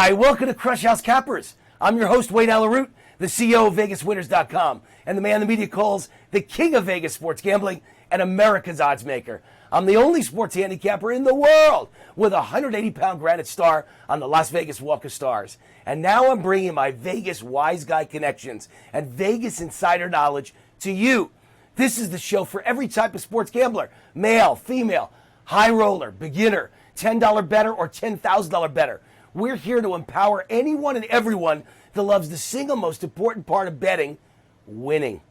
Hi, welcome to Krush House Cappers. I'm your host, Wayne Allyn Root, the CEO of VegasWinners.com, and the man the media calls the king of Vegas sports gambling and America's odds maker. I'm the only sports handicapper in the world with a 180-pound granite star on the Las Vegas Walk of Stars. And now I'm bringing my Vegas wise guy connections and Vegas insider knowledge to you. This is the show for every type of sports gambler, male, female, high roller, beginner, $10 better or $10,000 better. We're here to empower anyone and everyone that loves the single most important part of betting, winning.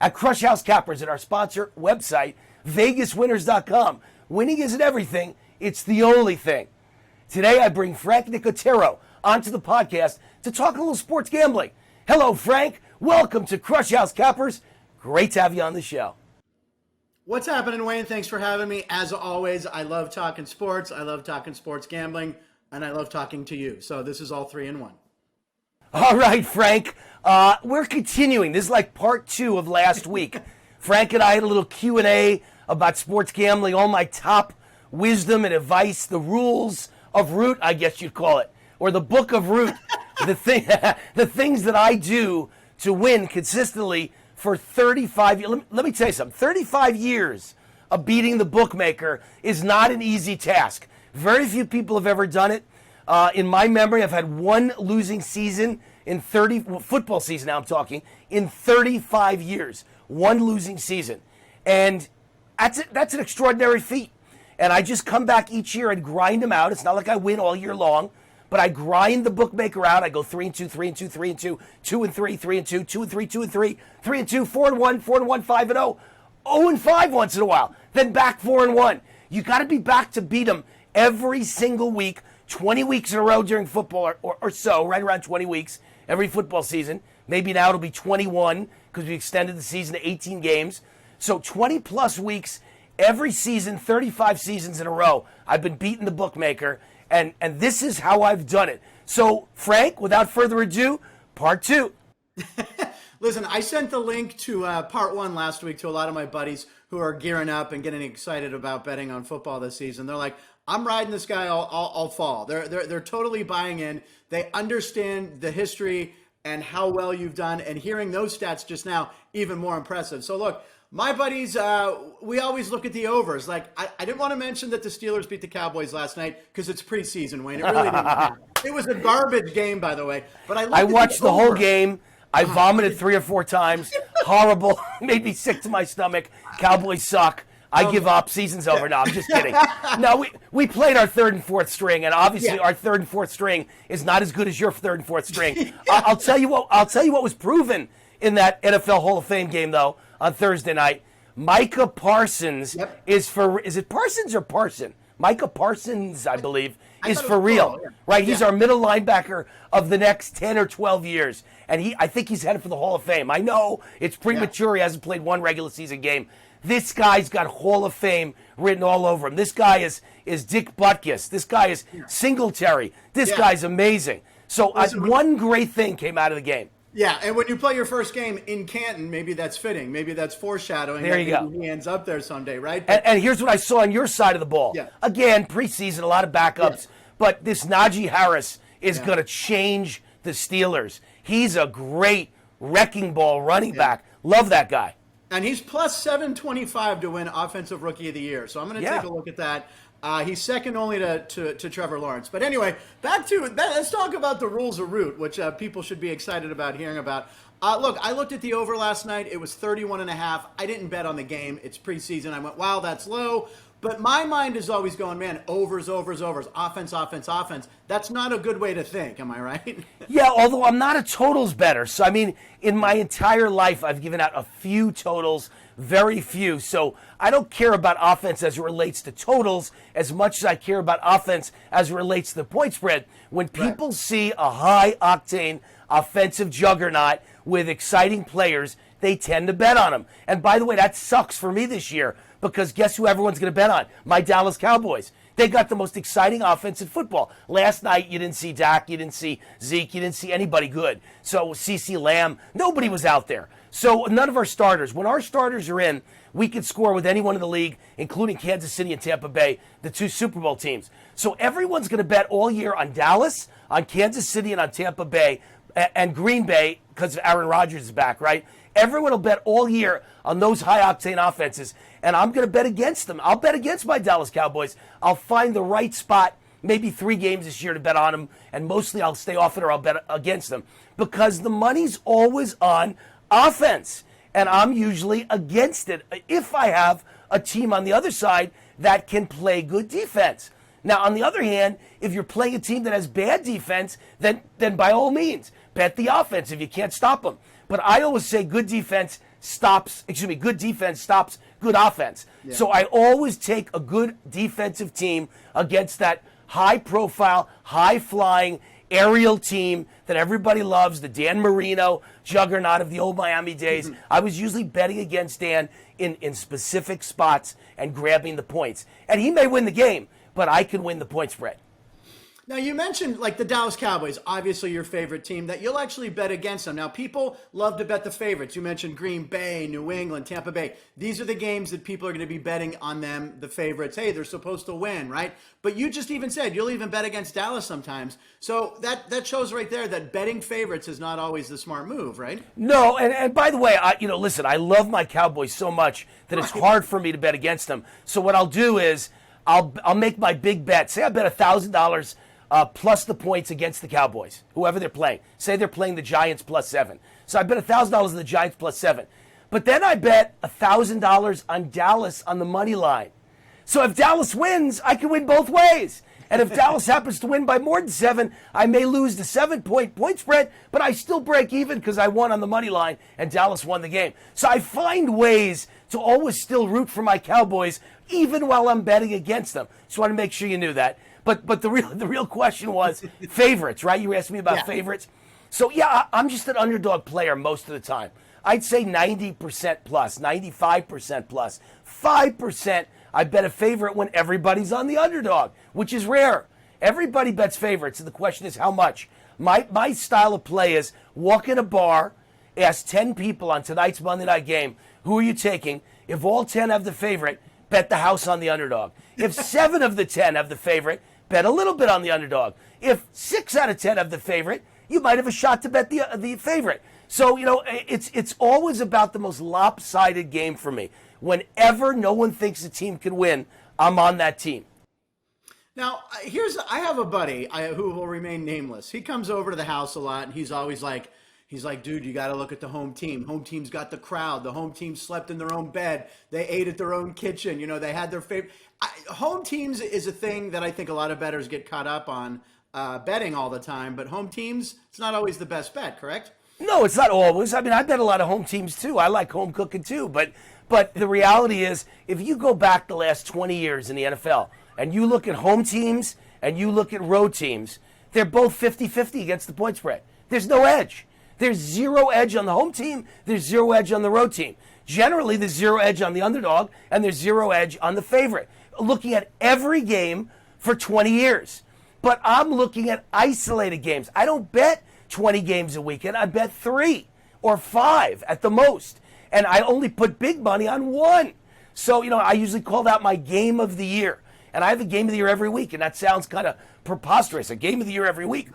At Krush House Cappers at our sponsor website, VegasWinners.com. Winning isn't everything, it's the only thing. Today I bring Frank Nicotero onto the podcast to talk a little sports gambling. Hello, Frank. Welcome to Krush House Cappers. Great to have you on the show. What's happening, Wayne? Thanks for having me. As always, I love talking sports. I love talking sports gambling. And I love talking to you. So this is all three in one. All right, Frank. We're continuing. This is like part 2 of last week. Frank and I had a little Q&A about sports gambling, all my top wisdom and advice, the rules of Root, I guess you'd call it, or the book of Root, the things that I do to win consistently for 35 years. Let me tell you something. 35 years of beating the bookmaker is not an easy task. Very few people have ever done it. In my memory, I've had one losing season in football season now I'm talking, in 35 years. One losing season. And that's an extraordinary feat. And I just come back each year and grind them out. It's not like I win all year long, but I grind the bookmaker out. I go 3-2, 3-2, 3-2, 2-3, 3-2, 2-3, 2-3, 3-2, 4-1, 4-1, 5-0, 0-5 once in a while. Then back 4-1. You got to be back to beat them every single week, 20 weeks in a row during football or so, right around 20 weeks every football season. Maybe now it'll be 21 because we extended the season to 18 games. So 20 plus weeks every season, 35 seasons in a row. I've been beating the bookmaker, and this is how I've done it. So, Frank, without further ado, part 2. Listen, I sent the link to part 1 last week to a lot of my buddies who are gearing up and getting excited about betting on football this season. They're like, I'm riding this guy all fall. They're totally buying in. They understand the history and how well you've done, and hearing those stats just now, even more impressive. So look, my buddies, we always look at the overs. Like, I didn't want to mention that the Steelers beat the Cowboys last night because it's preseason, Wayne. It really didn't matter. It was a garbage game, by the way. But I watched the whole game. I vomited 3 or 4 times. Horrible. Made me sick to my stomach. Cowboys suck. I give up. Season's over. No, I'm just kidding. No, we played our 3rd and 4th string, and obviously our 3rd and 4th string is not as good as your 3rd and 4th string. I'll tell you what was proven in that NFL Hall of Fame game though on Thursday night. Micah Parsons is it Parsons or Parson? Micah Parsons, I believe, is for real, right? He's our middle linebacker of the next 10 or 12 years, and I think he's headed for the Hall of Fame. I know it's premature. He hasn't played one regular season game. This guy's got Hall of Fame written all over him. This guy is Dick Butkus. This guy is Singletary. This guy's amazing. So one great thing came out of the game. Yeah, and when you play your first game in Canton, maybe that's fitting. Maybe that's foreshadowing. There you go. He ends up there someday, right? And here's what I saw on your side of the ball. Yeah. Again, preseason, a lot of backups. But this Najee Harris is going to change the Steelers. He's a great wrecking ball running back. Love that guy. And he's plus 725 to win Offensive Rookie of the Year. So I'm going to take a look at that. He's second only to Trevor Lawrence. But anyway, back to that. Let's talk about the rules of Root, which people should be excited about hearing about. Look, I looked at the over last night. It was 31.5. I didn't bet on the game. It's preseason. I went, wow, that's low. But my mind is always going, man, overs, offense, offense, offense. That's not a good way to think. Am I right? Yeah, although I'm not a totals bettor. So, I mean, in my entire life, I've given out a few totals, very few. So I don't care about offense as it relates to totals as much as I care about offense as it relates to the point spread. When people see a high-octane offensive juggernaut with exciting players, they tend to bet on them. And by the way, that sucks for me this year because guess who everyone's going to bet on? My Dallas Cowboys. They got the most exciting offense in football. Last night, you didn't see Dak, you didn't see Zeke, you didn't see anybody good. So CeCe Lamb, nobody was out there. So none of our starters. When our starters are in, we can score with anyone in the league, including Kansas City and Tampa Bay, the 2 Super Bowl teams. So everyone's going to bet all year on Dallas, on Kansas City, and on Tampa Bay, and Green Bay, because Aaron Rodgers is back, right? Everyone will bet all year on those high-octane offenses, and I'm going to bet against them. I'll bet against my Dallas Cowboys. I'll find the right spot, maybe 3 games this year to bet on them, and mostly I'll stay off it or I'll bet against them, because the money's always on offense, and I'm usually against it if I have a team on the other side that can play good defense. Now, on the other hand, if you're playing a team that has bad defense, then by all means, bet the offense if you can't stop them. But I always say good defense stops good offense. Yeah. So I always take a good defensive team against that high-profile, high-flying aerial team that everybody loves, the Dan Marino juggernaut of the old Miami days. I was usually betting against Dan in specific spots and grabbing the points. And he may win the game, but I can win the point spread. Now, you mentioned like the Dallas Cowboys, obviously your favorite team, that you'll actually bet against them. Now, people love to bet the favorites. You mentioned Green Bay, New England, Tampa Bay. These are the games that people are going to be betting on them, the favorites. Hey, they're supposed to win, right? But you just even said you'll even bet against Dallas sometimes. So that shows right there that betting favorites is not always the smart move, right? No, and by the way, listen, I love my Cowboys so much that it's hard for me to bet against them. So what I'll do is I'll make my big bet. Say I bet $1,000 plus the points against the Cowboys, whoever they're playing. Say they're playing the Giants +7. So I bet $1,000 on the Giants +7. But then I bet $1,000 on Dallas on the money line. So if Dallas wins, I can win both ways. And if Dallas happens to win by more than 7, I may lose the 7-point spread, but I still break even because I won on the money line and Dallas won the game. So I find ways to always still root for my Cowboys, even while I'm betting against them. Just want to make sure you knew that. But the real question was favorites, right? You asked me about favorites. So, yeah, I'm just an underdog player most of the time. I'd say 90% plus, 95% plus. 5%, I bet a favorite when everybody's on the underdog, which is rare. Everybody bets favorites, and the question is how much. My style of play is walk in a bar, ask 10 people on tonight's Monday night game, who are you taking? If all 10 have the favorite, bet the house on the underdog. If 7 of the 10 have the favorite, bet a little bit on the underdog. If 6 out of 10 have the favorite, you might have a shot to bet the favorite. So, it's always about the most lopsided game for me. Whenever no one thinks the team can win, I'm on that team. Now, I have a buddy who will remain nameless. He comes over to the house a lot, and he's always like, dude, you got to look at the home team. Home team's got the crowd. The home team slept in their own bed. They ate at their own kitchen. They had their favorite. Home teams is a thing that I think a lot of bettors get caught up on betting all the time. But home teams, it's not always the best bet, correct? No, it's not always. I mean, I bet a lot of home teams too. I like home cooking too. But the reality is, if you go back the last 20 years in the NFL and you look at home teams and you look at road teams, they're both 50-50 against the point spread. There's no edge. There's zero edge on the home team. There's zero edge on the road team. Generally, there's zero edge on the underdog, and there's zero edge on the favorite. Looking at every game for 20 years. But I'm looking at isolated games. I don't bet 20 games a weekend. I bet 3 or 5 at the most. And I only put big money on 1. So, I usually call that my game of the year. And I have a game of the year every week, and that sounds kind of preposterous, a game of the year every week.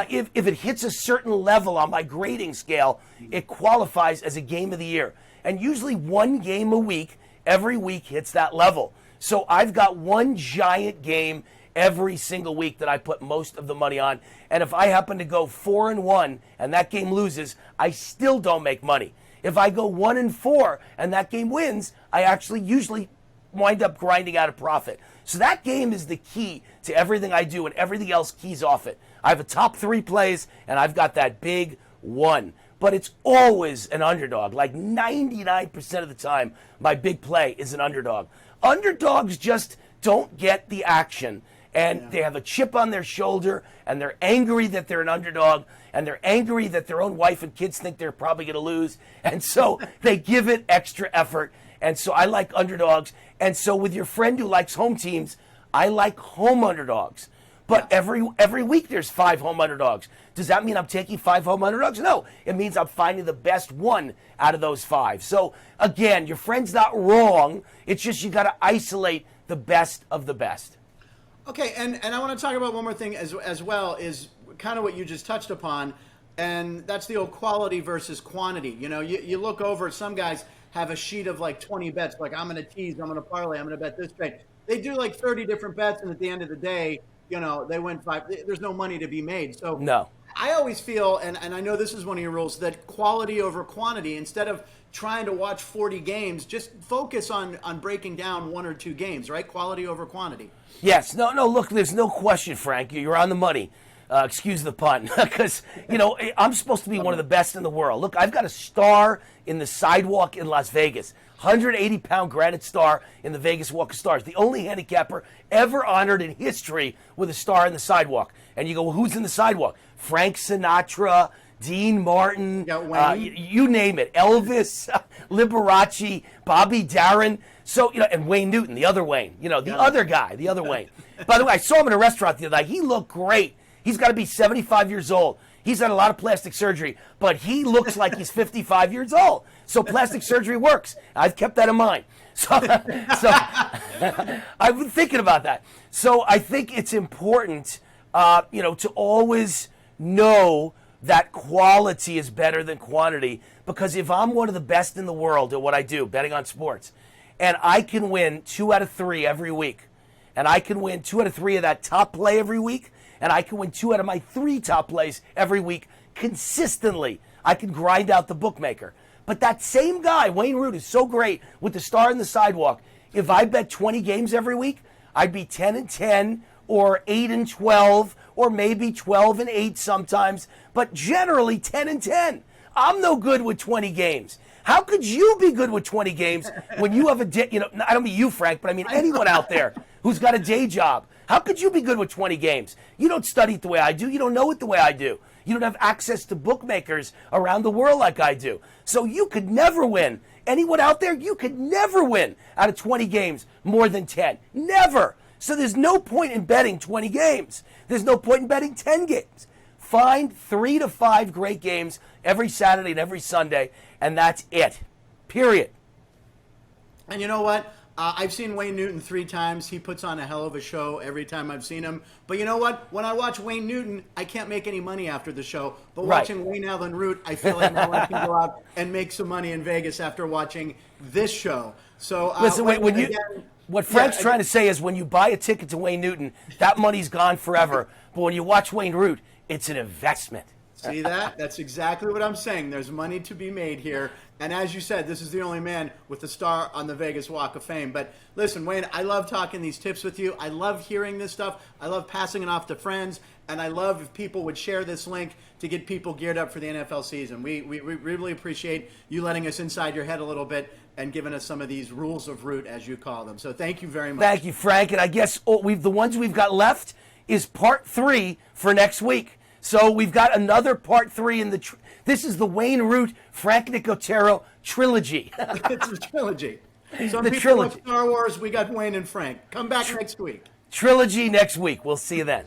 If it hits a certain level on my grading scale, it qualifies as a game of the year. And usually 1 game a week, every week hits that level. So I've got 1 giant game every single week that I put most of the money on. And if I happen to go 4-1 and that game loses, I still don't make money. If I go 1-4 and that game wins, I actually usually wind up grinding out a profit. So that game is the key to everything I do, and everything else keys off it. I have a top 3 plays, and I've got that big 1. But it's always an underdog. Like 99% of the time, my big play is an underdog. Underdogs just don't get the action, and they have a chip on their shoulder, and they're angry that they're an underdog, and they're angry that their own wife and kids think they're probably going to lose, and so they give it extra effort. And so I like underdogs. And so with your friend who likes home teams, I like home underdogs. But every week there's 5 home underdogs. Does that mean I'm taking 5 home underdogs? No. It means I'm finding the best one out of those 5. So, again, your friend's not wrong. It's just you got to isolate the best of the best. Okay, and I want to talk about one more thing as well, is kind of what you just touched upon, and that's the old quality versus quantity. You know, you look over, some guys have a sheet of like 20 bets, like I'm going to tease, I'm going to parlay, I'm going to bet this trade. They do like 30 different bets, and at the end of the day, you know, they win 5. There's no money to be made. So no. I always feel, and I know this is one of your rules, that quality over quantity. Instead of trying to watch 40 games, just focus on breaking down 1 or 2 games, right? Quality over quantity. Yes. No, look, there's no question, Frank. You're on the money. Excuse the pun. Because, you know, I'm supposed to be one of the best in the world. Look, I've got a star in the sidewalk in Las Vegas. 180-pound granite star in the Vegas Walk of Stars. The only handicapper ever honored in history with a star in the sidewalk. And you go, well, who's in the sidewalk? Frank Sinatra, Dean Martin, you name it. Elvis, Liberace, Bobby Darin. So, you know, and Wayne Newton, the other Wayne. You know, the other guy, the other Wayne. By the way, I saw him in a restaurant the other night. He looked great. He's got to be 75 years old. He's had a lot of plastic surgery, but he looks like he's 55 years old. So plastic surgery works. I've kept that in mind. So I've been thinking about that. So I think it's important, you know, to always know that quality is better than quantity. Because if I'm one of the best in the world at what I do, betting on sports, and I can win 2 out of 3 every week, and I can win 2 out of 3 of that top play every week, and I can win 2 out of my 3 top plays every week consistently, I can grind out the bookmaker. But that same guy, Wayne Root, is so great with the star in the sidewalk. If I bet 20 games every week, I'd be 10-10 or 8-12 or maybe 12-8 sometimes, but generally 10-10. I'm no good with 20 games. How could you be good with 20 games when you have a you know, I don't mean you, Frank, but I mean anyone out there who's got a day job. How could you be good with 20 games? You don't study it the way I do. You don't know it the way I do. You don't have access to bookmakers around the world like I do. So you could never win. Anyone out there, you could never win out of 20 games more than 10. Never. So there's no point in betting 20 games. There's no point in betting 10 games. Find 3 to 5 great games every Saturday and every Sunday, and that's it. Period. And you know what? I've seen Wayne Newton 3 times. He puts on a hell of a show every time I've seen him. But you know what? When I watch Wayne Newton, I can't make any money after the show. But watching Wayne Allyn Root, I feel like no one can go out and make some money in Vegas after watching this show. So listen, what Frank's trying to say is when you buy a ticket to Wayne Newton, that money's gone forever. But when you watch Wayne Root, it's an investment. See that? That's exactly what I'm saying. There's money to be made here. And as you said, this is the only man with a star on the Vegas Walk of Fame. But listen, Wayne, I love talking these tips with you. I love hearing this stuff. I love passing it off to friends. And I love if people would share this link to get people geared up for the NFL season. We really appreciate you letting us inside your head a little bit and giving us some of these rules of root, as you call them. So thank you very much. Thank you, Frank. And I guess the ones we've got left is part 3 for next week. So we've got another part 3 in the. This is the Wayne Root, Frank Nicotero trilogy. It's a trilogy. Some the people trilogy. love Star Wars. We got Wayne and Frank. Come back next week. Trilogy next week. We'll see you then.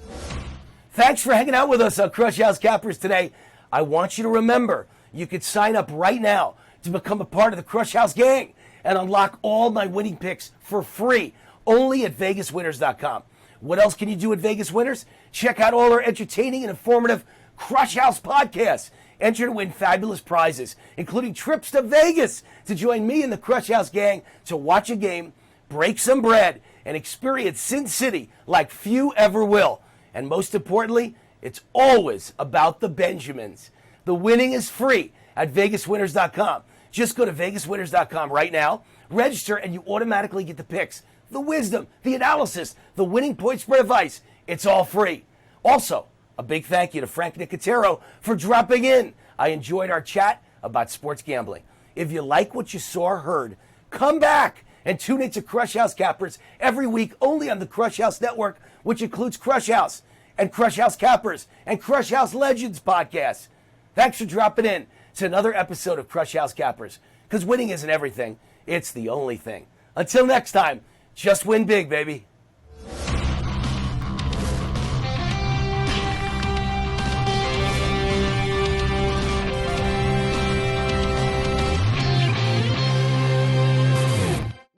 Thanks for hanging out with us on Crush House Cappers today. I want you to remember, you could sign up right now to become a part of the Crush House gang and unlock all my winning picks for free, only at VegasWinners.com. What else can you do at Vegas Winners? Check out all our entertaining and informative Crush House podcasts. Enter to win fabulous prizes, including trips to Vegas to join me and the Crush House gang to watch a game, break some bread, and experience Sin City like few ever will. And most importantly, it's always about the Benjamins. The winning is free at VegasWinners.com. Just go to VegasWinners.com right now, register, and you automatically get the picks, the wisdom, the analysis, the winning point spread advice. It's all free. Also, a big thank you to Frank Nicotero for dropping in. I enjoyed our chat about sports gambling. If you like what you saw or heard, come back and tune into Crush House Cappers every week only on the Crush House Network, which includes Crush House and Crush House Cappers and Crush House Legends podcasts. Thanks for dropping in to another episode of Crush House Cappers, because winning isn't everything. It's the only thing. Until next time, just win big, baby.